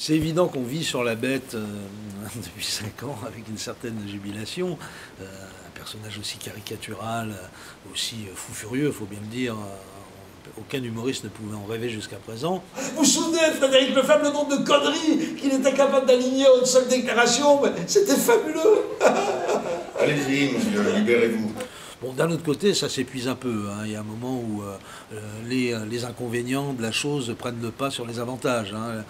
C'est évident qu'on vit sur la bête depuis 5 ans avec une certaine jubilation. Un personnage aussi caricatural, aussi fou furieux, il faut bien le dire. Aucun humoriste ne pouvait en rêver jusqu'à présent. Vous vous souvenez, Frédéric Lefebvre, le nombre de conneries qu'il était capable d'aligner en une seule déclaration? C'était fabuleux. Allez-y, monsieur, libérez-vous. Bon, d'un autre côté, ça s'épuise un peu. Hein. Il y a un moment où les inconvénients de la chose prennent le pas sur les avantages. Hein.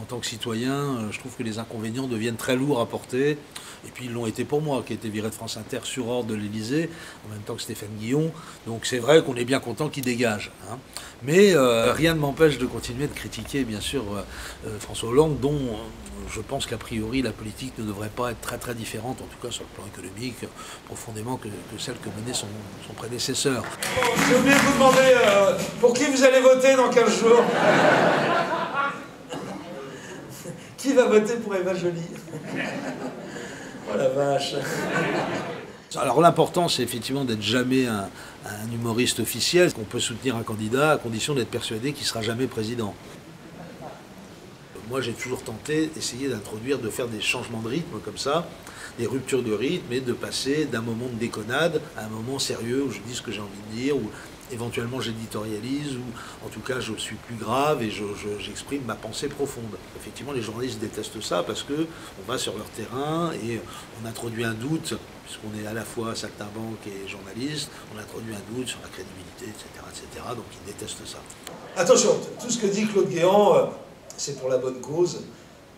En tant que citoyen, je trouve que les inconvénients deviennent très lourds à porter. Et puis ils l'ont été pour moi, qui ai été viré de France Inter sur ordre de l'Élysée, en même temps que Stéphane Guillon. Donc c'est vrai qu'on est bien content qu'il dégage. Hein. Mais rien ne m'empêche de continuer de critiquer, bien sûr, François Hollande, dont je pense qu'a priori la politique ne devrait pas être très très différente, en tout cas sur le plan économique, profondément que celle que menait son prédécesseur. J'ai oublié de vous demander pour qui vous allez voter dans 15 jours. Qui va voter pour Eva Joly? Oh la vache. Alors l'important, c'est effectivement d'être jamais un humoriste officiel, qu'on peut soutenir un candidat à condition d'être persuadé qu'il ne sera jamais président. Moi, j'ai toujours tenté d'essayer d'introduire, de faire des changements de rythme comme ça, des ruptures de rythme, et de passer d'un moment de déconnade à un moment sérieux où je dis ce que j'ai envie de dire, où éventuellement j'éditorialise, ou en tout cas je suis plus grave et j'exprime ma pensée profonde. Effectivement, les journalistes détestent ça parce qu'on va sur leur terrain et on introduit un doute, puisqu'on est à la fois saltimbanque et journaliste, on introduit un doute sur la crédibilité, etc. Donc ils détestent ça. Attention, tout ce que dit Claude Guéant, c'est pour la bonne cause,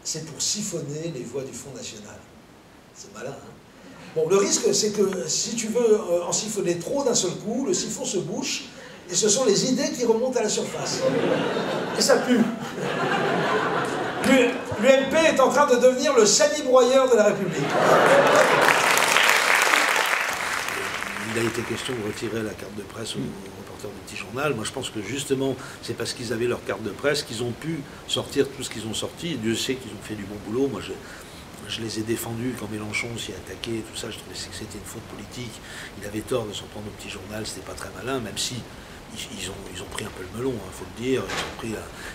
c'est pour siphonner les voix du Front National. C'est malin, hein? Bon, le risque, c'est que si tu veux en siphonner trop d'un seul coup, le siphon se bouche, et ce sont les idées qui remontent à la surface. Et ça pue. L'UMP est en train de devenir le salibroyeur de la République. Il a été question de retirer la carte de presse aux reporters du Petit Journal. Moi, je pense que justement, c'est parce qu'ils avaient leur carte de presse qu'ils ont pu sortir tout ce qu'ils ont sorti. Et Dieu sait qu'ils ont fait du bon boulot. Moi, je les ai défendus quand Mélenchon s'y attaqué et tout ça. Je trouvais que c'était une faute politique. Il avait tort de s'en prendre au Petit Journal. C'était pas très malin, même si ils ont pris un peu le melon, il faut le dire.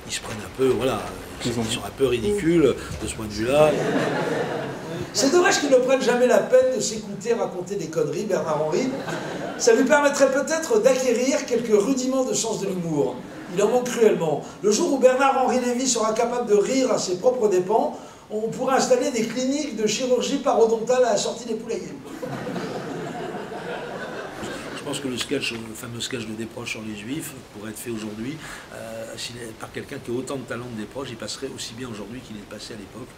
Ils se prennent un peu, voilà. Ils sont un peu ridicules de ce point de vue-là. C'est dommage qu'ils ne prennent jamais la peine de s'écouter raconter des conneries, Bernard-Henri. Ça lui permettrait peut-être d'acquérir quelques rudiments de sens de l'humour. Il en manque cruellement. Le jour où Bernard-Henri Lévy sera capable de rire à ses propres dépens, on pourrait installer des cliniques de chirurgie parodontale à la sortie des poulaillers. Je pense que le fameux sketch de Desproges sur les Juifs pourrait être fait aujourd'hui par quelqu'un qui a autant de talent que Desproges. Il passerait aussi bien aujourd'hui qu'il est passé à l'époque.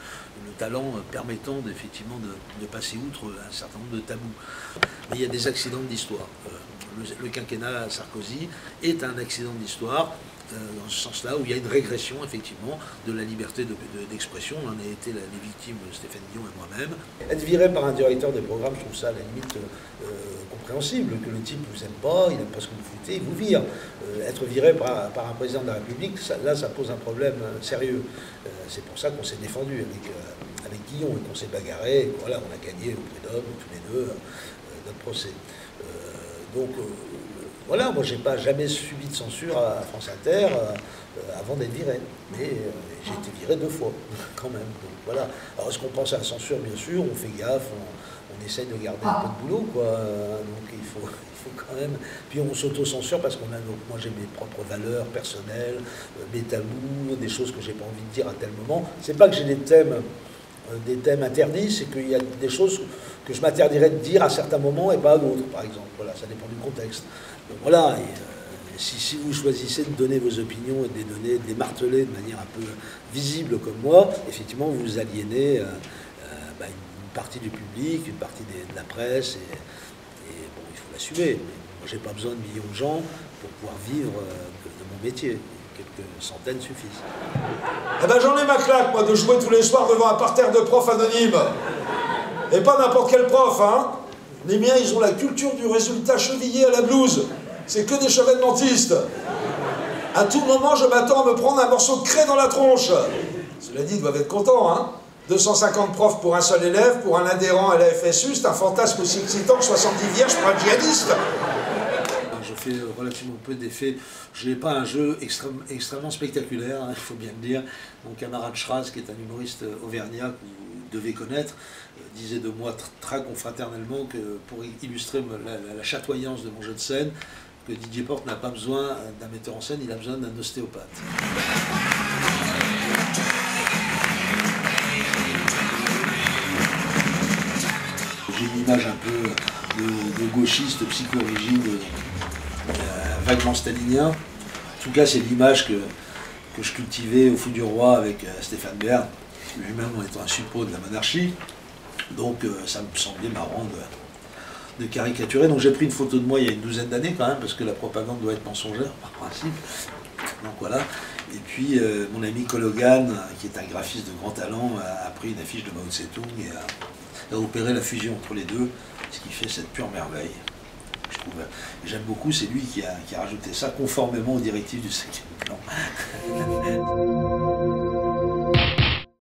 Le talent permettant effectivement de passer outre un certain nombre de tabous. Mais il y a des accidents d'histoire. Le quinquennat Sarkozy est un accident d'histoire. Dans ce sens-là, où il y a une régression, effectivement, de la liberté d'expression. On en a été les victimes, Stéphane Guillon et moi-même. Être viré par un directeur des programmes, je trouve ça à la limite compréhensible, que le type ne vous aime pas, il n'aime pas ce que vous foutez, il vous vire. Être viré par un président de la République, là, ça pose un problème sérieux. C'est pour ça qu'on s'est défendu avec Guillon et qu'on s'est bagarré. Et voilà, on a gagné au prud'homme, tous les deux, notre procès. Voilà, moi j'ai pas jamais subi de censure à France Inter avant d'être viré, mais j'ai été viré 2 fois quand même. Donc voilà. Alors est-ce qu'on pense à la censure? Bien sûr, on fait gaffe, on essaye de garder un peu de boulot, quoi. Donc il faut quand même. Puis on s'auto-censure parce qu'on a. Donc moi j'ai mes propres valeurs personnelles, mes tabous, des choses que j'ai pas envie de dire à tel moment. C'est pas que j'ai des thèmes interdits, c'est qu'il y a des choses que je m'interdirais de dire à certains moments et pas à d'autres, par exemple. Voilà, ça dépend du contexte. Donc voilà, si vous choisissez de donner vos opinions et de les donner, de les marteler de manière un peu visible comme moi, effectivement, vous aliénez une partie du public, une partie de la presse, et bon, il faut l'assumer. Moi, j'ai pas besoin de millions de gens pour pouvoir vivre de mon métier. Quelques centaines suffisent. Eh ben j'en ai ma claque, moi, de jouer tous les soirs devant un parterre de profs anonymes. Et pas n'importe quel prof, hein. Les miens, ils ont la culture du résultat chevillé à la blouse. C'est que des chevènementistes. À tout moment, je m'attends à me prendre un morceau de craie dans la tronche. Cela dit, ils doivent être contents, hein. 250 profs pour un seul élève, pour un adhérent à la FSU, c'est un fantasme aussi excitant que 70 vierges pour un djihadiste. Je fait relativement peu d'effets. Je n'ai pas un jeu extrêmement spectaculaire, hein, il faut bien le dire. Mon camarade Schraz, qui est un humoriste auvergnat que vous devez connaître, disait de moi très confraternellement que pour illustrer la chatoyance de mon jeu de scène, que Didier Porte n'a pas besoin d'un metteur en scène, il a besoin d'un ostéopathe. J'ai une image un peu de gauchiste psycho-rigide, vaguement stalinien. En tout cas, c'est l'image que je cultivais au Fou du Roi avec Stéphane Bern, lui-même en étant un suppôt de la monarchie. Donc ça me semblait marrant de caricaturer. Donc j'ai pris une photo de moi il y a une douzaine d'années quand même, parce que la propagande doit être mensongère par principe. Donc voilà. Et puis mon ami Kologan, qui est un graphiste de grand talent, a pris une affiche de Mao Tse-tung et a opéré la fusion entre les deux, ce qui fait cette pure merveille. Je trouve. J'aime beaucoup, c'est lui qui a rajouté ça conformément aux directives du 5e plan.